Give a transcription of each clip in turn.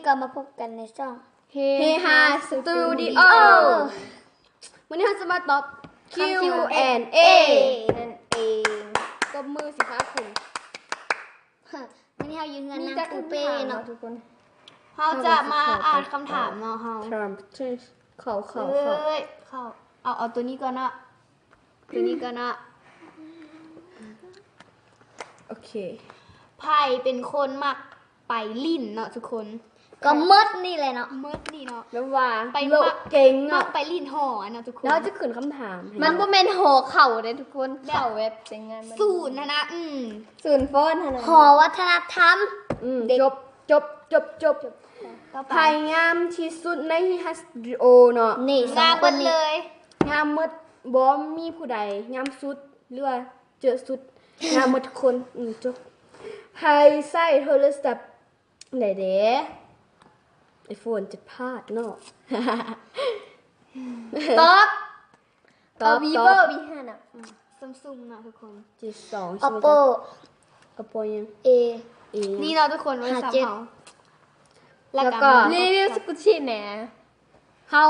ก็มาพบกันในช่องเฮฮาสตูดิโอวันนี้เราจะมาตอบ Q&A นั่นเองตบมือสิคะคุณวันนี้เรายืนเงินนางปูเป้เนาะทุกคนเราจะมาอ่านคำถามเนาะเฮาถามเขาเอาตัวนี้ก่อนนะตัวนี้ก่อนนะโอเคไผ่เป็นคนมักไปลิ้นเนาะทุกคนก็มืดนี่เลยเนาะมืดนี่เนาะแล้วว่าไปมักเก่งมั เนาะ กไปลิ้นหอเนาะทุกคนแล้วจะขึ้นคำถาม มันบ่แม่นหอเข่าเด้ทุกคนเข่าแบบเจ๋งงานมัน ศูนย์นะศูนย์ฟ้อนนะ หอวัฒนธรรมจบไผ่งามที่สุดในฮัสตูดิโอเนาะนี่งามหมดเลยงามหมดบ่มีผู้ใดงามสุดหรือว่าเจอสุดงามหมดทุกคนจบไผ่ใส่โทรศัพท์ไหนเด้ไอโฟนจะพลาดเนาะตอบ vivo V5 น่ะซัมซุงเนาะทุกคน G2 ใช่ไหม Oppo Oppo ยัง A นี่เนาะทุกคนไว้สำเฮาแล้วก็รีวิวสกุชิแหนเฮา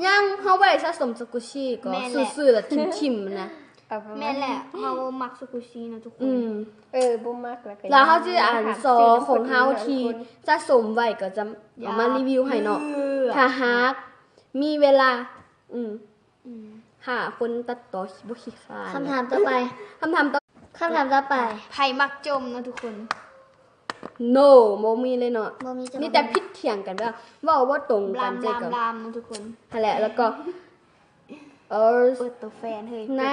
ยังเฮาบ่ได้สะสมสกุชิก็ซื่อๆแล้วทิ่มๆนะแม่แหละเฮามักสกุชิเนาะทุกคนบ่มักแล้วเฮาสิอ่านซอของเฮาที่สะสมไว้ก็จะเอามารีวิวให้เนาะถ้าหากมีเวลาหาคนตัดต่อบ่ขี้คร้านคำถามต่อไปคำถามต่อไปไผ่มักจมเนาะทุกคน no บ่มีเลยเนาะมีแต่ผิดเถียงกันว่าบ่ตรงกันใจกันบลามเนาะทุกคนนั่นแหละแล้วก็เปิดตัวแฟนเฮ้ยใน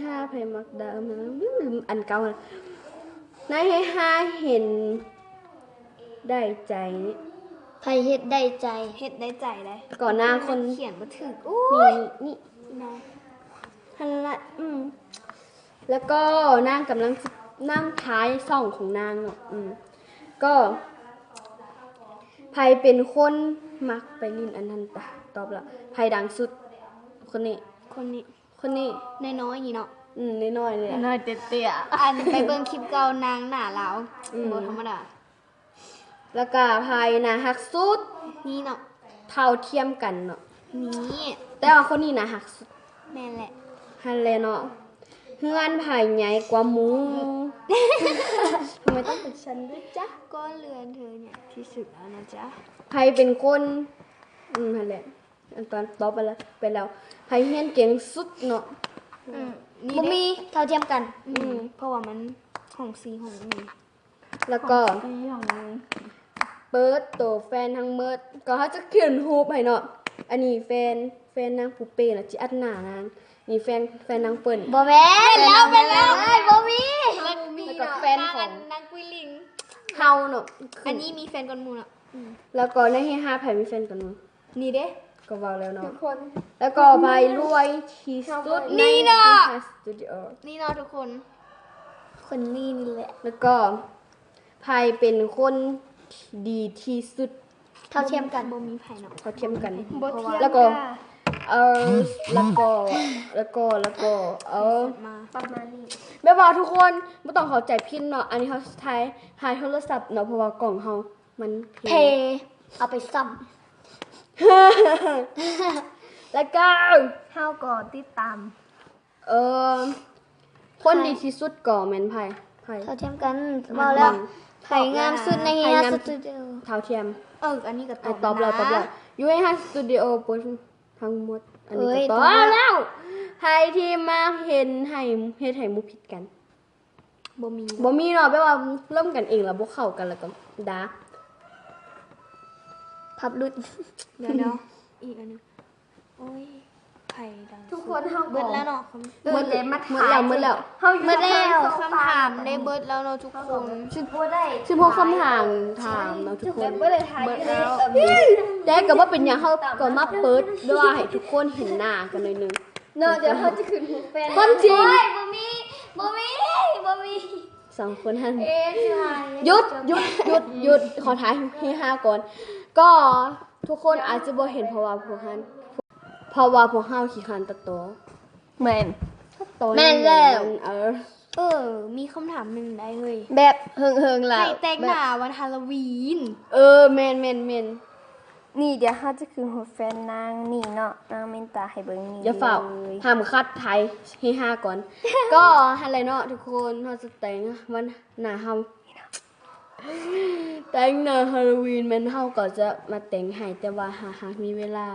5ไผ่มักดามอันเก่าใน5เห็นได้ใจไผ่เฮ็ดได้ใจได้ก่อนหน้าคนเขียนบ่ถูกนี่หั่นละแล้วก็นางกำลังนั่งท้ายซ่องของนางเนาะก็ไผ่เป็นคนมักไปลินอันนั้นตอบละไผ่ดังสุดคนนี้น้อยๆนี่เนาะน้อยๆเลยน้อยเตี้ยๆอันไปเบิ่งคลิปเก่านางหน้าลาวบ่ธรรมดาแล้วก็ไผ่น่ะฮักสุดนี่เนาะเท่าเทียมกันเนาะนี่แต่ว่าคนนี้น่ะฮักสุดแม่นแหละหั่นแหละเนาะเฮือนไผ่ใหญ่กว่าหมูทำไมต้องเป็นฉันด้วยจ๊ะก็เรือนเธอเนี่ยที่สุดแล้วนะจ๊ะไผ่เป็นคนหั่นแหละตอนตอบไปแล้วไผ่เรียนเก่งสุดเนาะบ่มีเท่าเทียมกันเพราะว่ามันของสีของนี่แล้วก็เปิดตัวแฟนทั้งหมดก็เขาจะเขียนรูปให้เนาะอันนี้แฟนนางปูเป้น่ะจิอัดหน้านางนี่แฟนนางเปิ้นบ่แม่นแล้วบ่มี แล้วก็แฟนของนางกุยลิงเฮาเนาะอันนี้มีแฟนก่อนหมู่เนาะแล้วก็ในเฮฮาไผมีแฟนก่อนหมู่นี่เด้ก็เว้าแล้วเนาะทุกคนแล้วก็ไผรวยที่สุดนี่เนาะสตูดิโอนี่เนาะทุกคนนี้นี่แหละแล้วก็ไผเป็นคนดีที่สุดเท่าเทียมกันบ่มีไผเนาะเท่าเทียมกันแล้วก็แล้วก็ประมาณนี้แบบว่าทุกคนบ่ต้องเข้าใจผิดเนาะอันนี้เฮาถ่ายโทรศัพท์เนาะเพราะว่ากล่องเฮามันเพเอาไปซ่อมแล้วก็เฮาก็ติดตามคนดีที่สุดก็แม่นไผเท่าเทียมกันเว้าแล้วไผงามสุดในสตูดิโอเท่าเทียมอันนี้ก็ตอบแล้วอยู่ในสตูดิโอเปิ้นทั้งหมดอันนี้ก็ตอบแล้วไผที่มาเฮ็ดให้หมู่ผิดกันบ่มีเนาะแปลว่าเริ่มกันเองแล้วบ่เข้ากันแล้วก็ด่าพับรุดเดี๋ยวอีกอันนึงโอ้ยไผ่ดังทุกคนเฮาเบิดแล้วเนาะหมดแล้วเฮาหมดแล้วคำถามได้เบิดแล้วเนาะทุกคน16คำถามถามเนาะทุกคนเบิดแล้วแต่ก็บ่เป็นหยังเฮาก็มาเปิดด้วยให้ทุกคนเห็นหน้ากันหน่อยนึงเนาะเดี๋ยวเฮาจะขึ้นหูแฟนความจริงบ่มี2คนหั่นหยุดขอถ่ายให้5ก่อนก็ทุกคนอาจจะบ่เห็นเพราะว่าพวกเฮาขี้คร้านตัดต่อแม่นแล้ว มีคำถามหนึ่งได้เลย แบบเฮิงๆล่ะ ใครแต่งหน้าวันฮาโลวีน แมนนี่เดี๋ยวเฮาจะคือหัวแฟนนางนี่เนาะนางเมนตาให้เบิ่งนี่ อย่าเฝ้า เลย ห้ามคัดไทยให้ห้าก่อน ก็อะไรเนาะทุกคนเราจะแต่งวันหน้าเฮาแต่งหน้าฮาโลวีนแม่นเฮาก็จะมาแต่งให้แต่ว่าหากมีเวลา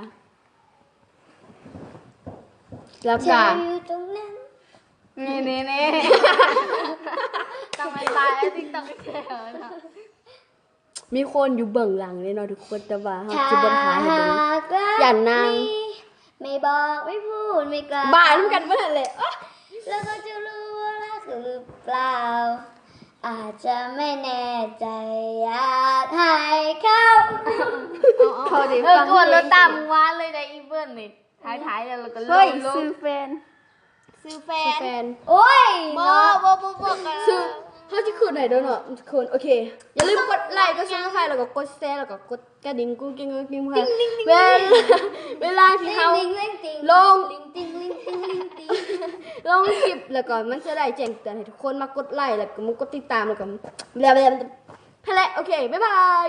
แล้ว เธ ก็ ออยู่ตรงนั้น นี่ต้องไปตายไอ้ติ๊กต้องไปเจอนะ มีคนอยู่เบื้องหลังเลยเนาะทุกคนแต่ว่าเฮาสิบ่ถ่ายให้เบิ่ง อย่านาง ไม่บอกไม่พูดไม่กล้า บ้านํกันบ่นั่นแหละ แล้วก็จะรู้ว่ารักหรือเปล่า อาจจะไม่แน่ใจอยากให้เขา เขาดิกวนรถตามวานเลยนะอีเบิ้ลนี่ท้ายแล้วเราก็ล เฮ้ย ง ซื้อแฟน ซื้อแฟ แฟ น น โอ้ย บ่ เนาะ กัน ซึ่งเขาจะคืนไหนด้วยเนาะทุกคนโอเค อย่าลืมกดไลค์กดซับสไครต์แล้วก็กดแชร์แล้วก็กดกระดิ่งกุ้งกิ้งกุ้งกิ้งค่ะเวลาที่เขา ลิงลิงติง ลง ลิงติงลิงติงลิงติง ลงคลิปแล้วก็มันจะได้แจ้งเตือนให้ทุกคนมากดไลค์แล้วก็มากดติดตามแล้วก็แล้วนั่นแหละโอเคบ๊ายบาย